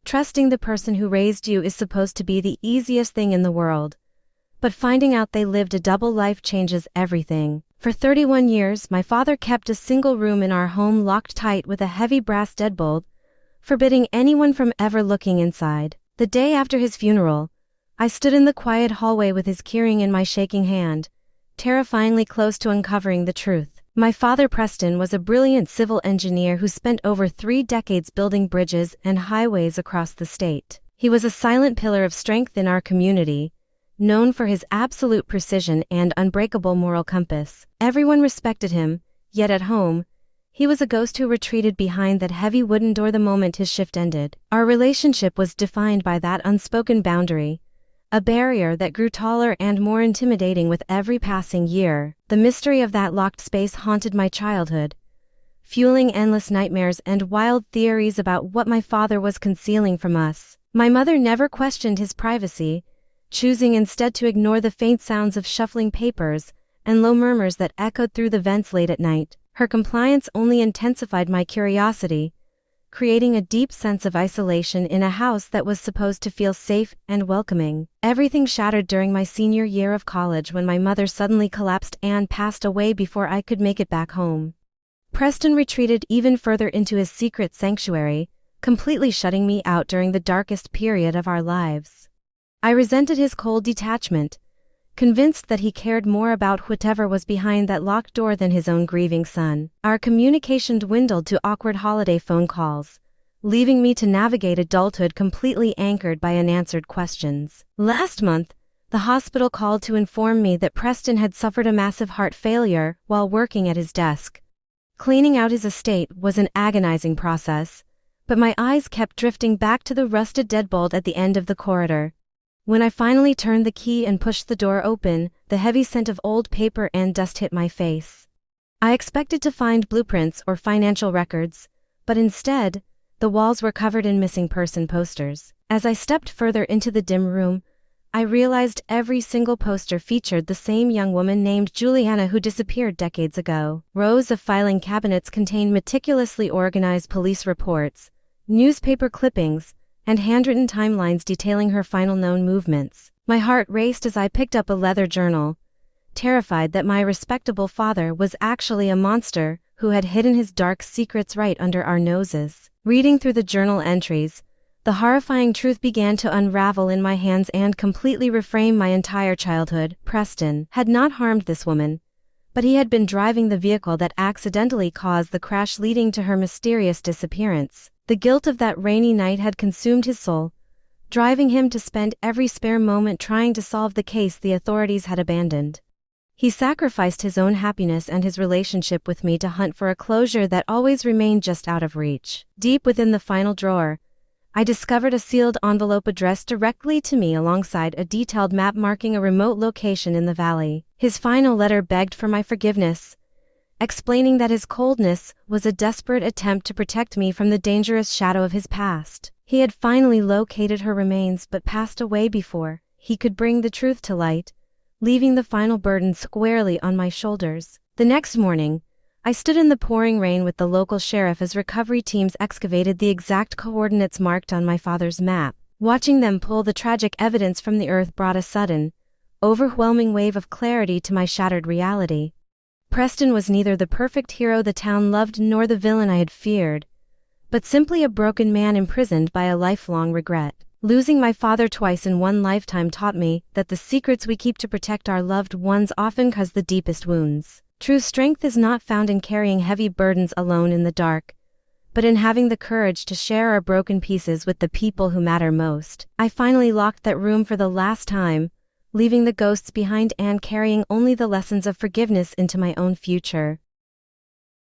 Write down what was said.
Trusting the person who raised you is supposed to be the easiest thing in the world. But finding out they lived a double life changes everything. For 31 years, my father kept a single room in our home locked tight with a heavy brass deadbolt, forbidding anyone from ever looking inside. The day after his funeral, I stood in the quiet hallway with his keyring in my shaking hand, terrifyingly close to uncovering the truth. My father, Preston, was a brilliant civil engineer who spent over 3 decades building bridges and highways across the state. He was a silent pillar of strength in our community, known for his absolute precision and unbreakable moral compass. Everyone respected him, yet at home, he was a ghost who retreated behind that heavy wooden door the moment his shift ended. Our relationship was defined by that unspoken boundary, a barrier that grew taller and more intimidating with every passing year. The mystery of that locked space haunted my childhood, fueling endless nightmares and wild theories about what my father was concealing from us. My mother never questioned his privacy, choosing instead to ignore the faint sounds of shuffling papers and low murmurs that echoed through the vents late at night. Her compliance only intensified my curiosity, creating a deep sense of isolation in a house that was supposed to feel safe and welcoming. Everything shattered during my senior year of college when my mother suddenly collapsed and passed away before I could make it back home. Preston retreated even further into his secret sanctuary, completely shutting me out during the darkest period of our lives. I resented his cold detachment, convinced that he cared more about whatever was behind that locked door than his own grieving son. Our communication dwindled to awkward holiday phone calls, leaving me to navigate adulthood completely anchored by unanswered questions. Last month, the hospital called to inform me that Preston had suffered a massive heart failure while working at his desk. Cleaning out his estate was an agonizing process, but my eyes kept drifting back to the rusted deadbolt at the end of the corridor. When I finally turned the key and pushed the door open, the heavy scent of old paper and dust hit my face. I expected to find blueprints or financial records, but instead, the walls were covered in missing person posters. As I stepped further into the dim room, I realized every single poster featured the same young woman named Juliana who disappeared decades ago. Rows of filing cabinets contained meticulously organized police reports, newspaper clippings, and handwritten timelines detailing her final known movements. My heart raced as I picked up a leather journal, terrified that my respectable father was actually a monster who had hidden his dark secrets right under our noses. Reading through the journal entries, the horrifying truth began to unravel in my hands and completely reframe my entire childhood. Preston had not harmed this woman, but he had been driving the vehicle that accidentally caused the crash leading to her mysterious disappearance. The guilt of that rainy night had consumed his soul, driving him to spend every spare moment trying to solve the case the authorities had abandoned. He sacrificed his own happiness and his relationship with me to hunt for a closure that always remained just out of reach. Deep within the final drawer, I discovered a sealed envelope addressed directly to me alongside a detailed map marking a remote location in the valley. His final letter begged for my forgiveness, explaining that his coldness was a desperate attempt to protect me from the dangerous shadow of his past. He had finally located her remains but passed away before he could bring the truth to light, leaving the final burden squarely on my shoulders. The next morning, I stood in the pouring rain with the local sheriff as recovery teams excavated the exact coordinates marked on my father's map. Watching them pull the tragic evidence from the earth brought a sudden, overwhelming wave of clarity to my shattered reality. Preston was neither the perfect hero the town loved nor the villain I had feared, but simply a broken man imprisoned by a lifelong regret. Losing my father twice in one lifetime taught me that the secrets we keep to protect our loved ones often cause the deepest wounds. True strength is not found in carrying heavy burdens alone in the dark, but in having the courage to share our broken pieces with the people who matter most. I finally locked that room for the last time, leaving the ghosts behind and carrying only the lessons of forgiveness into my own future.